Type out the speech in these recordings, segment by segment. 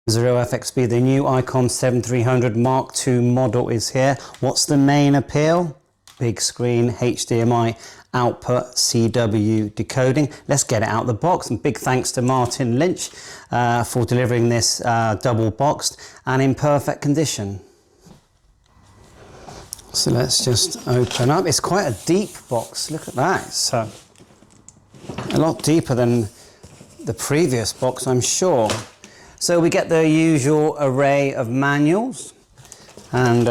0FXB, the new Icom 7300 Mark II model is here. What's the main appeal? Big screen, HDMI output, CW decoding. Let's get it out of the box, and big thanks to Martyn Lynch for delivering this double boxed and in perfect condition. So let's just open up. It's quite a deep box, look at that. It's a lot deeper than the previous box, I'm sure. So we get the usual array of manuals and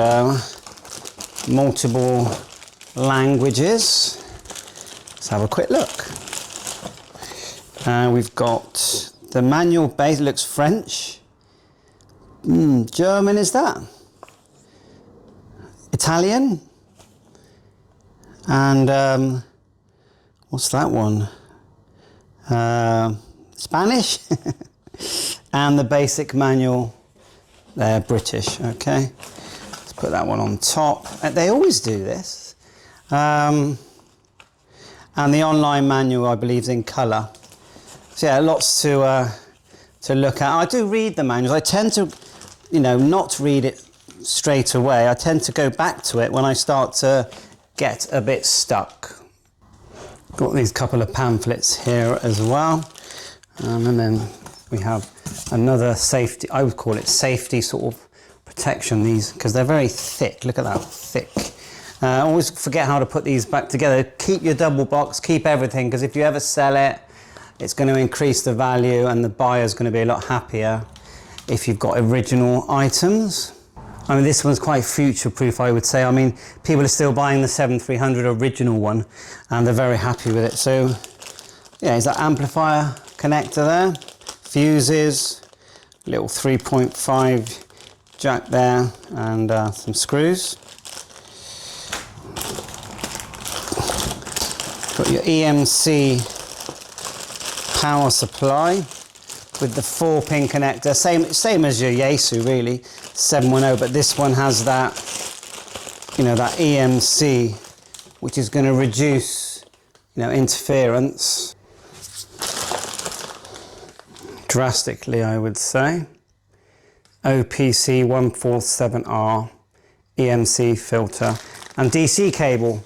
multiple languages. Let's have a quick look. We've got the manual base, looks French. German is that? Italian? And what's that one? Spanish? And the basic manual, they're British, okay? Let's put that one on top. They always do this. And the online manual, I believe, is in colour. So yeah, lots to look at. I do read the manuals. I tend to, not read it straight away. I tend to go back to it when I start to get a bit stuck. Got these couple of pamphlets here as well. And then we have another safety, I would call it safety sort of protection, these, because they're very thick. Look at that, thick. Always forget how to put these back together. Keep your double box, keep everything, because if you ever sell it, it's going to increase the value and the buyer's going to be a lot happier if you've got original items. I mean, this one's quite future-proof, I would say. I mean, people are still buying the 7300 original one, and they're very happy with it. So, yeah, is that amplifier connector there? Fuses, little 3.5 jack there, and some screws. Got your EMC power supply with the 4-pin connector, same as your Yaesu really, 710, but this one has that, that EMC, which is going to reduce, interference drastically, I would say. OPC 147R EMC filter and DC cable.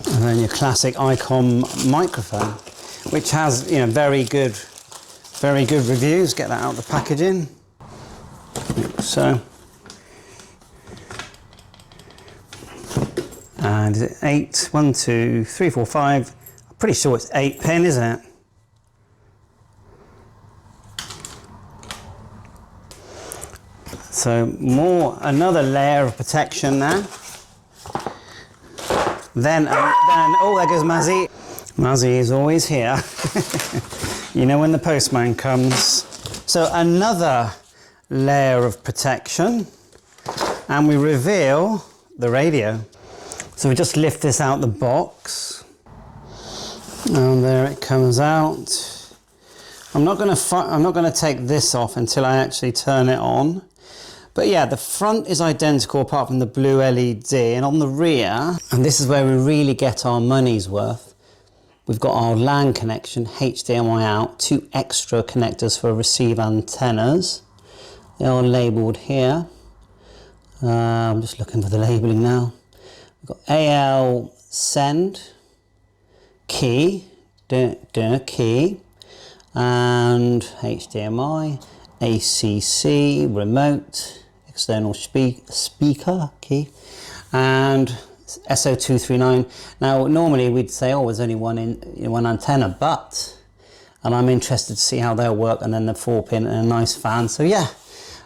And then your classic Icom microphone, which has very good reviews. Get that out of the packaging. So, and is it 8? 1, 2, 3, 4, 5. I'm pretty sure it's 8-pin, isn't it? So another layer of protection there. Then oh, there goes Mazzy. Mazzy is always here. When the postman comes. So another layer of protection, and we reveal the radio. So we just lift this out the box, and there it comes out. I'm not going to take this off until I actually turn it on. But yeah, the front is identical apart from the blue LED, and on the rear, and this is where we really get our money's worth, we've got our LAN connection, HDMI out, 2 extra connectors for receive antennas. They are labelled here. I'm just looking for the labelling now. We've got AL send, key, key, and HDMI, ACC, remote, external speaker, key, and SO239. Now, normally we'd say, oh, there's only one antenna, and I'm interested to see how they'll work, and then the 4-pin and a nice fan. So yeah,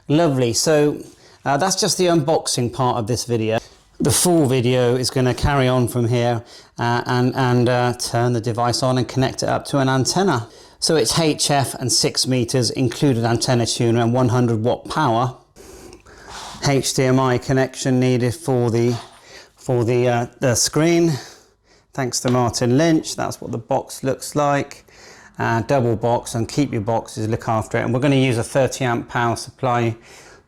lovely. So that's just the unboxing part of this video. The full video is going to carry on from here and turn the device on and connect it up to an antenna. So it's HF and 6 meters, included antenna tuner and 100 watt power. HDMI connection needed for the screen. Thanks to Martyn Lynch. That's what the box looks like. Double box, and keep your boxes, look after it. And we're going to use a 30 amp power supply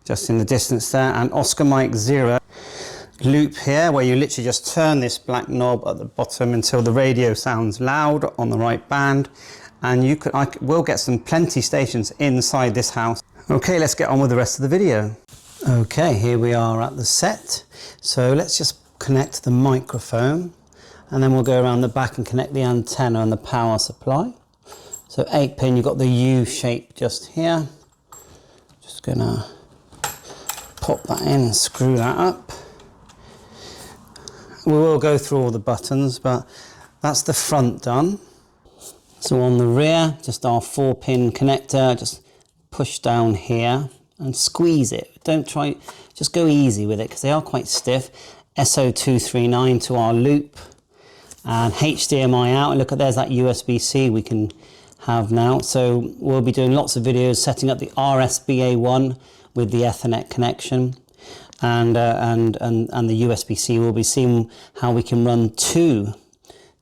just in the distance there. And Oscar Mike 0 loop here, where you literally just turn this black knob at the bottom until the radio sounds loud on the right band. and we'll get some plenty stations inside this house. Okay, let's get on with the rest of the video. Okay, here we are at the set. So let's just connect the microphone, and then we'll go around the back and connect the antenna and the power supply. So 8-pin, you've got the U shape just here. Just gonna pop that in, screw that up. We will go through all the buttons, but that's the front done. So on the rear, just our 4-pin connector, just push down here and squeeze it. Don't try, just go easy with it because they are quite stiff. SO239 to our loop, and HDMI out. And look at, there's that USB-C we can have now. So we'll be doing lots of videos setting up the RSBA1 with the Ethernet connection, and the USB-C. We'll be seeing how we can run two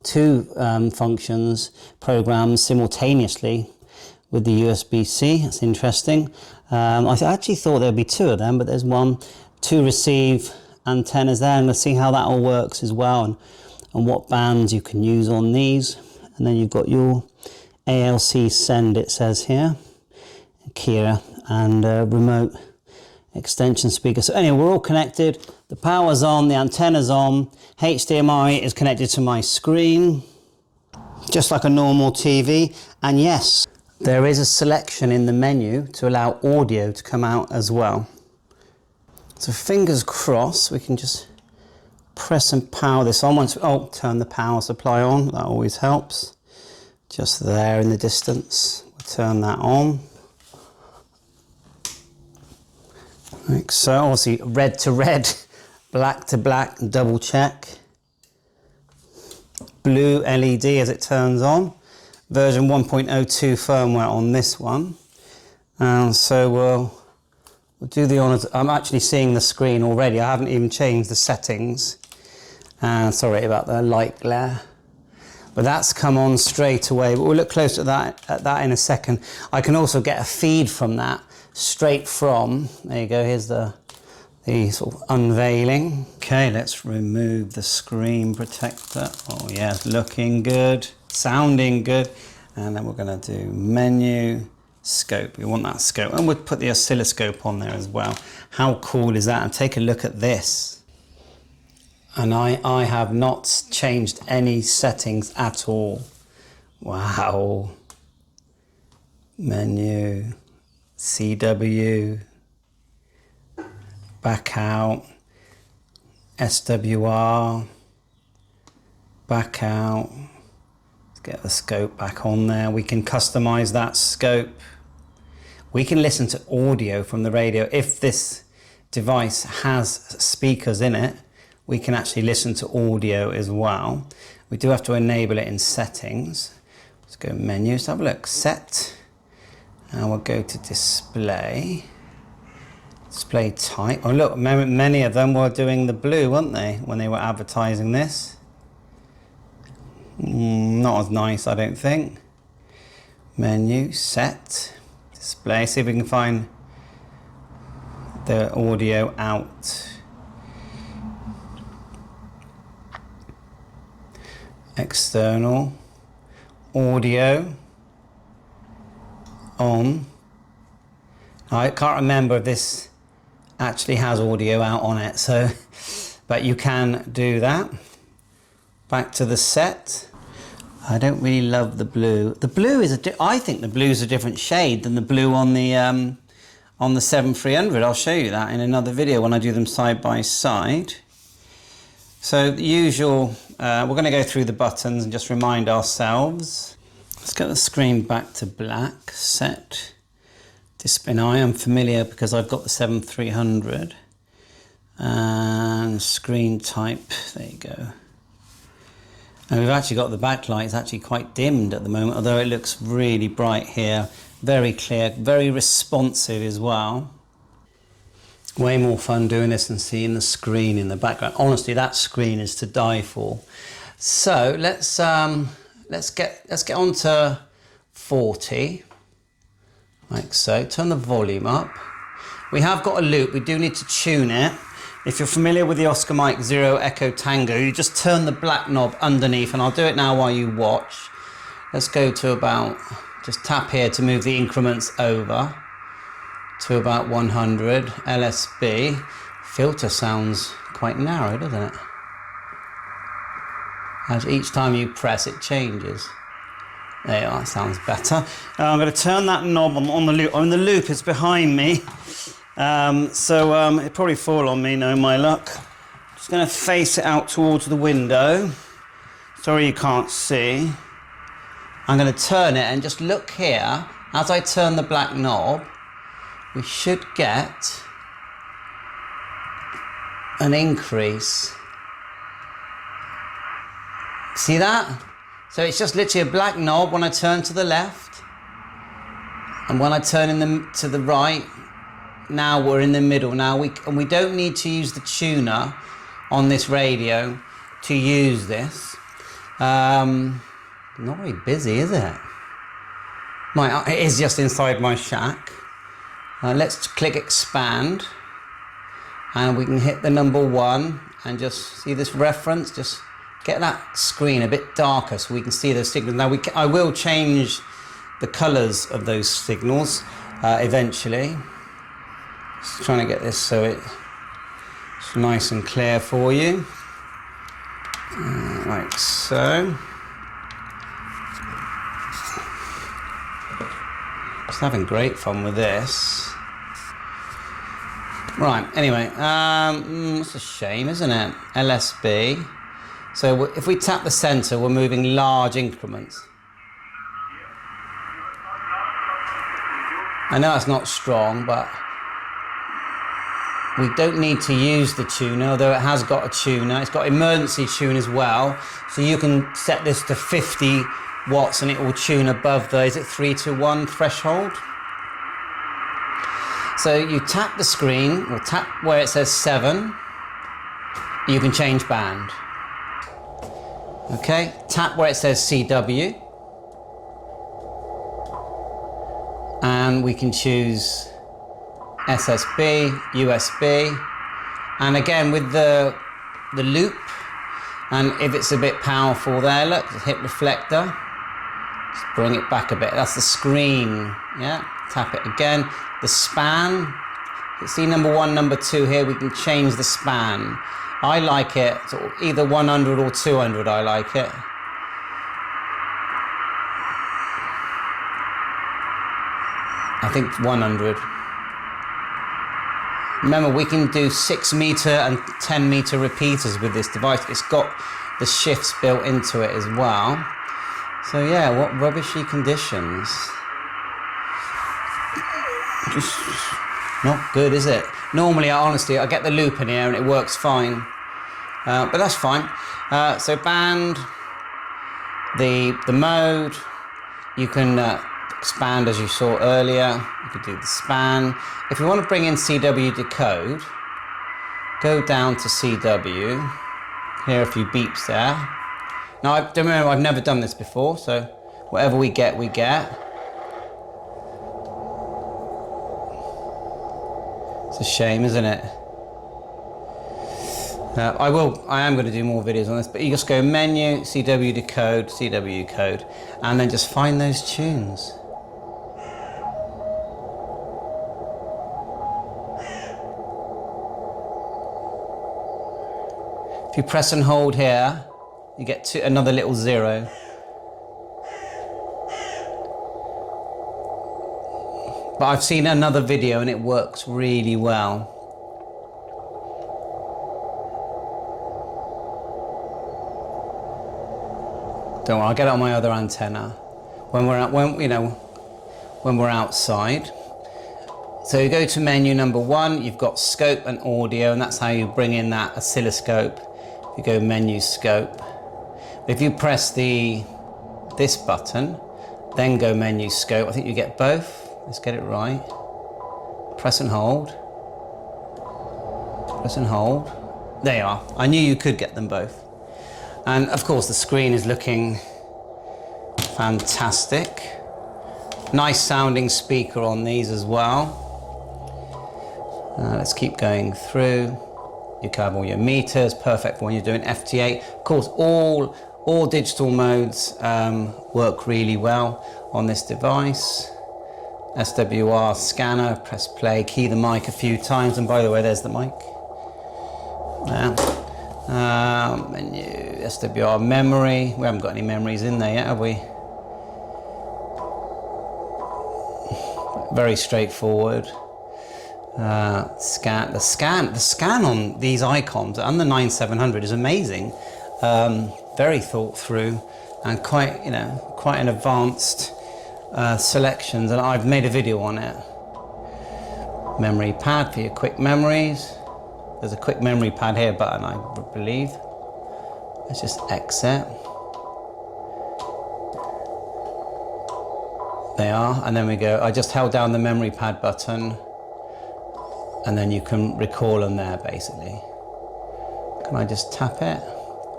functions, programs simultaneously with the USB-C. That's interesting. I actually thought there'd be 2 of them, but there's one. 2 receive antennas there, and let's see how that all works as well, and what bands you can use on these. And then you've got your ALC send, it says here, Kira, and remote extension speaker. So anyway, we're all connected. The power's on, the antenna's on, HDMI is connected to my screen, just like a normal TV. And yes, there is a selection in the menu to allow audio to come out as well. So fingers crossed, we can just press and power this on. Once, turn the power supply on, that always helps. Just there in the distance, we'll turn that on. Like so, obviously red to red, black to black, double check. Blue LED as it turns on. Version 1.02 firmware on this one. And so we'll do the honours. I'm actually seeing the screen already. I haven't even changed the settings. Sorry about the light glare. But that's come on straight away. But we'll look closer at that in a second. I can also get a feed from that straight from, there you go, here's the sort of unveiling. Okay, let's remove the screen protector. Oh yeah, looking good, sounding good. And then we're gonna do menu, scope. We want that scope. And we'll put the oscilloscope on there as well. How cool is that? And take a look at this. And I have not changed any settings at all. Wow. Menu, CW, back out, SWR, back out. Let's get the scope back on there. We can customize that scope. We can listen to audio from the radio. If this device has speakers in it, we can actually listen to audio as well. We do have to enable it in settings. Let's go menu, let's have a look, set. And we'll go to display, display type. Oh look, many of them were doing the blue, weren't they, when they were advertising this? Not as nice, I don't think. Menu, set, display. See if we can find the audio out. External, audio. On. I can't remember if this actually has audio out on it, so, but you can do that. Back to the set. I don't really love the blue. The blue is I think the blue is a different shade than the blue on the 7300. I'll show you that in another video when I do them side by side. So the usual, we're going to go through the buttons and just remind ourselves. Let's get the screen back to black, set, display. Now I am familiar because I've got the 7300. And screen type, there you go. And we've actually got the backlight, it's actually quite dimmed at the moment, although it looks really bright here. Very clear, very responsive as well. Way more fun doing this than seeing the screen in the background. Honestly, that screen is to die for. So let's get on to 40, like so. Turn the volume up. We have got a loop, we do need to tune it. If you're familiar with the Oscar Mike 0 Echo Tango, you just turn the black knob underneath, and I'll do it now while you watch. Let's go to about, just tap here to move the increments over to about 100. LSB. Filter sounds quite narrow, doesn't it? As each time you press, it changes. There you are, that sounds better. I'm going to turn that knob on the loop. The loop is behind me. It'll probably fall on me, no my luck. Just going to face it out towards the window. Sorry you can't see. I'm going to turn it and just look here. As I turn the black knob, we should get an increase. See that? So it's just literally a black knob when I turn to the left, and when I turn to the right, now we're in the middle. Now we don't need to use the tuner on this radio to use this. Not very busy, is it? It is just inside my shack. Let's click expand, and we can hit the number 1 and just see this reference. Just get that screen a bit darker so we can see those signals. Now I will change the colours of those signals eventually. Just trying to get this so it's nice and clear for you. Like so. Just having great fun with this. Right, anyway, it's a shame, isn't it? LSB. So if we tap the center, we're moving large increments. I know that's not strong, but we don't need to use the tuner, although it has got a tuner. It's got emergency tune as well. So you can set this to 50 watts and it will tune above the, is it 3 to 1 threshold? So you tap the screen, or tap where it says 7, you can change band. Okay, tap where it says CW, and we can choose SSB, USB, and again with the loop, and if it's a bit powerful there, look, hit reflector, just bring it back a bit, that's the screen, yeah, tap it again. The span, you see number 1, number 2 here, we can change the span. I like it, so either 100 or 200 I like it. I think 100. Remember, we can do 6 meter and 10 meter repeaters with this device. It's got the shifts built into it as well. So yeah, what rubbishy conditions. Just not good, is it? Normally, honestly, I get the loop in here and it works fine. But that's fine. So band, the mode, you can expand as you saw earlier. You could do the span. If you want to bring in CW decode, go down to CW. Hear a few beeps there. Now, remember, I've never done this before, so whatever we get, we get. It's a shame, isn't it? I am going to do more videos on this, but you just go menu, CW code, and then just find those tunes. If you press and hold here, you get to another little 0. But I've seen another video and it works really well. Don't worry, I'll get it on my other antenna when we're outside. So you go to menu number 1, you've got scope and audio, and that's how you bring in that oscilloscope. You go menu scope. If you press this button, then go menu scope, I think you get both. Let's get it right. Press and hold. Press and hold. There you are. I knew you could get them both. And of course the screen is looking fantastic. Nice sounding speaker on these as well. Let's keep going through. You can have all your meters, perfect for when you're doing FT8. Of course, all All digital modes work really well on this device. SWR scanner, press play, key the mic a few times, and by the way, there's the mic. There. Menu, SWR memory. We haven't got any memories in there yet, have we? Very straightforward. The scan on these Icoms and the 9700 is amazing. Very thought through and quite an advanced selections, and I've made a video on it. Memory pad for your quick memories. There's a quick memory pad here button, I believe. Let's just exit. They are, and then we go. I just held down the memory pad button, and then you can recall them there basically. Can I just tap it?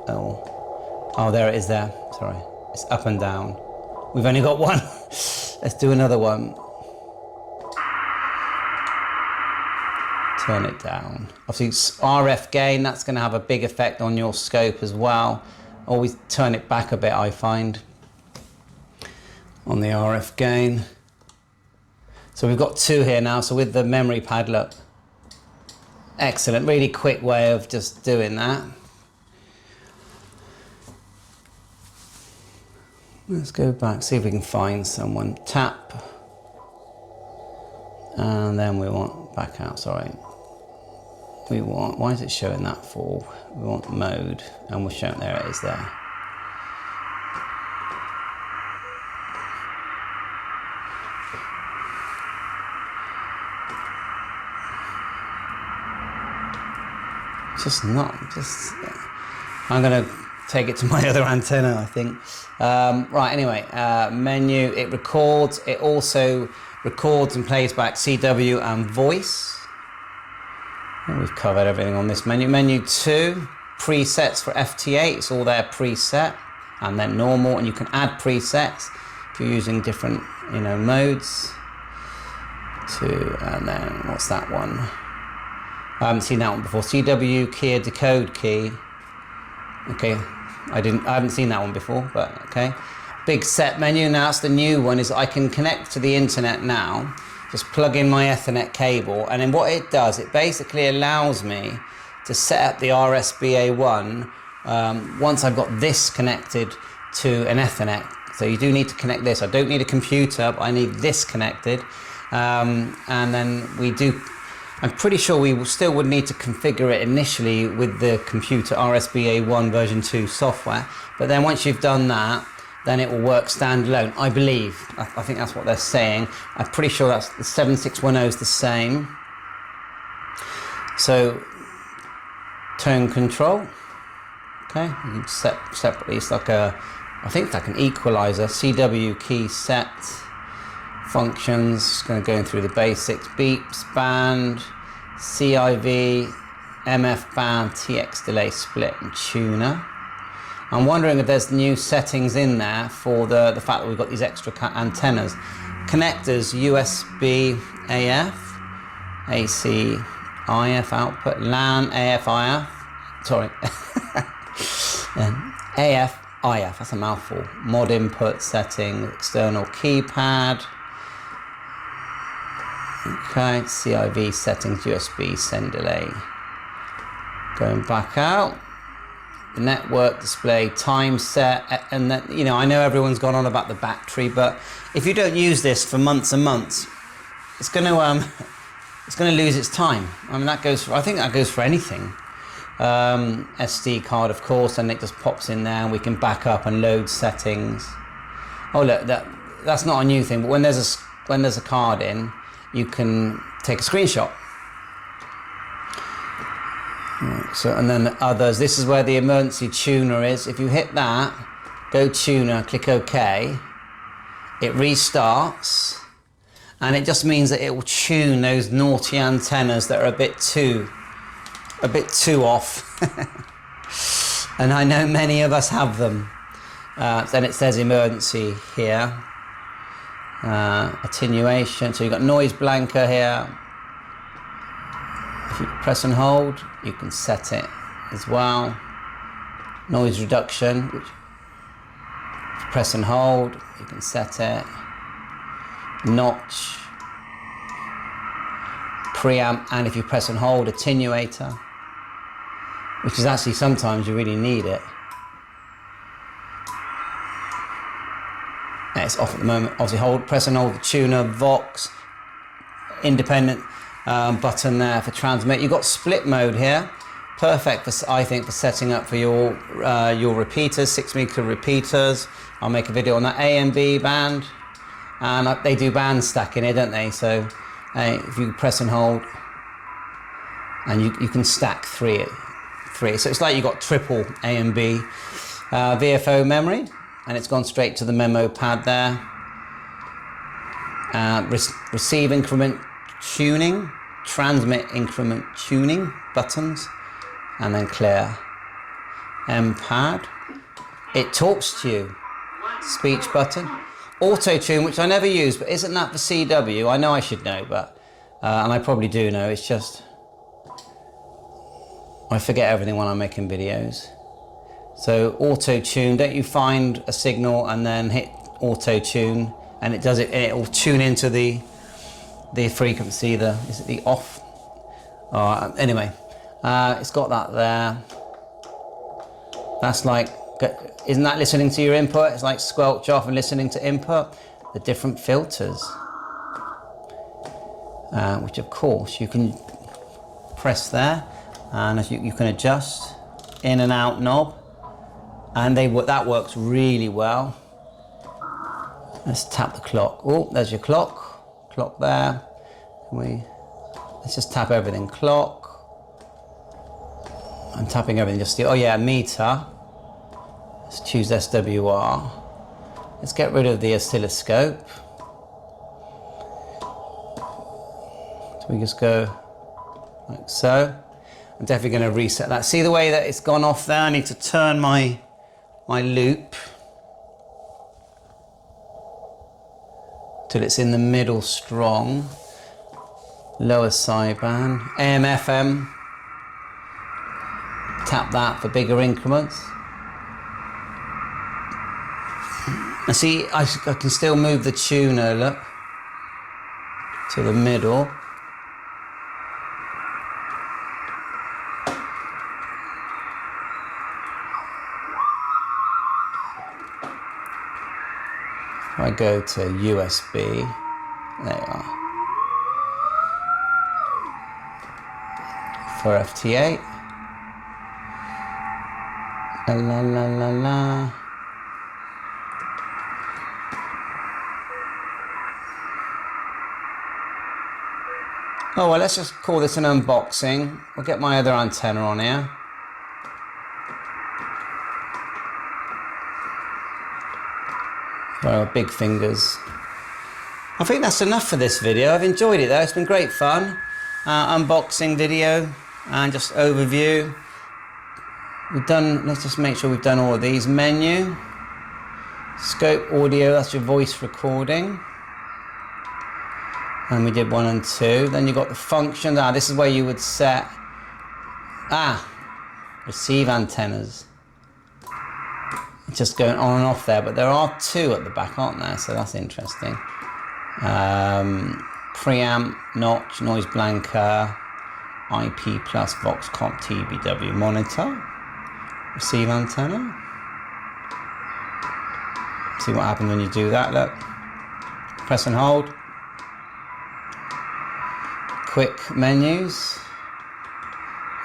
Oh, there it is there. Sorry, it's up and down. We've only got one. Let's do another one. Turn it down. Obviously, it's RF gain, that's going to have a big effect on your scope as well. Always turn it back a bit, I find, on the RF gain. So we've got two here now, so with the memory pad, look. Excellent, really quick way of just doing that. Let's go back, see if we can find someone. Tap. And then we want back out, sorry. We want, why is it showing that for? We want mode, and we're showing, there it is there. I'm gonna take it to my other antenna, I think. Right, anyway, menu, it records, it also records and plays back CW and voice. And we've covered everything on this menu. Menu 2, presets for FT8, it's all there preset, and then normal, and you can add presets if you're using different, modes. And then, what's that one? I haven't seen that one before. CW key, a decode key. Okay, I haven't seen that one before, but okay. Big set menu, now it's the new one, is I can connect to the internet now. Just plug in my Ethernet cable, and then what it does, it basically allows me to set up the RSBA1 once I've got this connected to an Ethernet. So you do need to connect this. I don't need a computer, but I need this connected. And then I'm pretty sure we still would need to configure it initially with the computer RSBA1 version 2 software. But then once you've done that, then it will work standalone, I believe. I think that's what they're saying. I'm pretty sure that's the 7610 is the same. So, tone control. Okay, you can set separately. It's like I think it's like an equalizer. CW key set. Functions, just going to go through the basics. Beeps, band, CIV, MF band, TX delay split, and tuner. I'm wondering if there's new settings in there for the fact that we've got these extra antennas. Connectors, USB AF, AC IF output, LAN AF IF, sorry, AF IF, that's a mouthful. Mod input settings, external keypad. Okay, CIV settings, USB send delay. Going back out. Network display, time set, and that, I know everyone's gone on about the battery, but if you don't use this for months and months, it's going to lose its time. I mean, I think that goes for anything. SD card, of course, and it just pops in there, and we can back up and load settings. Oh look, that's not a new thing, but when there's a card in, you can take a screenshot. Right, so, and then the others, this is where the emergency tuner is. If you hit that, go tuner, click OK, it restarts, and it just means that it will tune those naughty antennas that are a bit too off. And I know many of us have them. Then it says emergency here. Attenuation, so you've got noise blanker here. If you press and hold, you can set it as well. Noise reduction, which press and hold, you can set it. Notch, preamp, and if you press and hold, attenuator, which is actually sometimes you really need it. It's off at the moment. Obviously, press and hold the tuner, Vox, independent button there for transmit. You've got split mode here, perfect for, I think, for setting up for your repeaters, 6-meter repeaters. I'll make a video on that A and B band, and they do band stacking here, don't they? So if you press and hold, and you can stack three. So it's like you got triple A and B VFO memory. And it's gone straight to the memo pad there. Receive increment tuning, transmit increment tuning buttons, and then clear. M pad. It talks to you. Speech button. Auto tune, which I never use, but isn't that for CW? I know I should know, but and I probably do know. It's just I forget everything when I'm making videos. So auto tune, don't you find a signal and then hit auto tune, and it does it, and it will tune into the frequency, is it the off? Anyway, it's got that there. That's like, isn't that listening to your input? It's like squelch off and listening to input. The different filters, which of course you can press there, and as you can adjust in and out knob. And that works really well. Let's tap the clock. Oh, there's your clock. Clock there. Let's just tap everything. Clock. I'm tapping everything. Oh yeah, meter. Let's choose SWR. Let's get rid of the oscilloscope. So we just go like so. I'm definitely going to reset that. See the way that it's gone off there? I need to turn my loop till it's in the middle strong. Lower sideband, AM FM, tap that for bigger increments. And see, I can still move the tuner, look, to the middle. I go to USB, there you are, for FT8, la la la la la. Oh well, let's just call this an unboxing. We'll get my other antenna on here. Well, big fingers. I think that's enough for this video. I've enjoyed it though. It's been great fun. Unboxing video and just overview. Let's just make sure we've done all of these. Menu, scope audio, that's your voice recording. And we did 1 and 2. Then you've got the functions. This is where you would set, receive antennas. Just going on and off there, but there are 2 at the back, aren't there? So that's interesting. Preamp, notch, noise blanker, IP plus, Vox comp, TBW monitor, receive antenna. See what happens when you do that, look. Press and hold. Quick menus.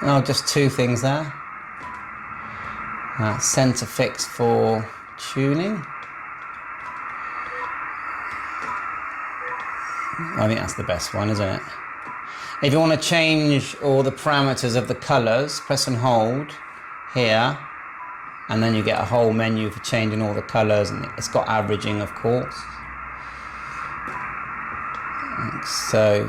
Oh, just 2 things there. Center fix for tuning. I think that's the best one, isn't it? If you want to change all the parameters of the colors, press and hold here, and then you get a whole menu for changing all the colors, and it's got averaging, of course. Like so,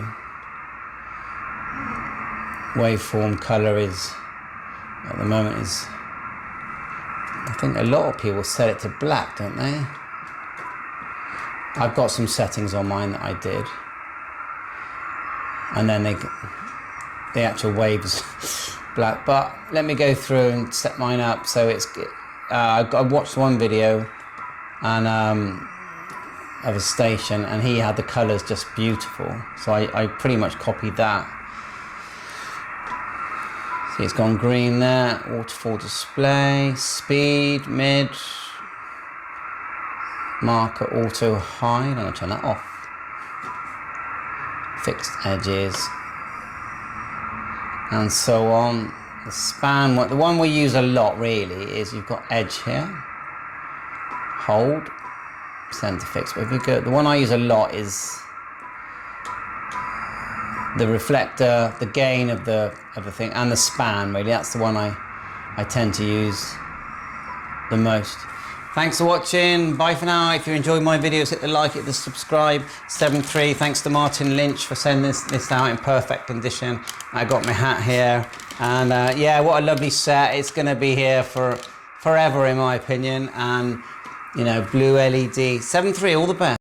waveform color is, at the moment, is, I think a lot of people set it to black, don't they? I've got some settings on mine that I did, and then the actual waves black. But let me go through and set mine up so it's. I watched one video and of a station, and he had the colours just beautiful. So I pretty much copied that. See, it's gone green there. Waterfall display, speed, mid, marker auto hide. I'm going to turn that off. Fixed edges, and so on. The span, the one we use a lot really is you've got edge here, hold, center fix. But if you go, the one I use a lot is the reflector, the gain of the thing, and the span. Really, that's the one I tend to use the most. Thanks for watching. Bye for now. If you enjoyed my videos, hit the like, hit the subscribe. 7.3. Thanks to Martyn Lynch for sending this out in perfect condition. I got my hat here, and yeah, what a lovely set. It's going to be here for forever, in my opinion. And you know, blue LED. 7.3. All the best.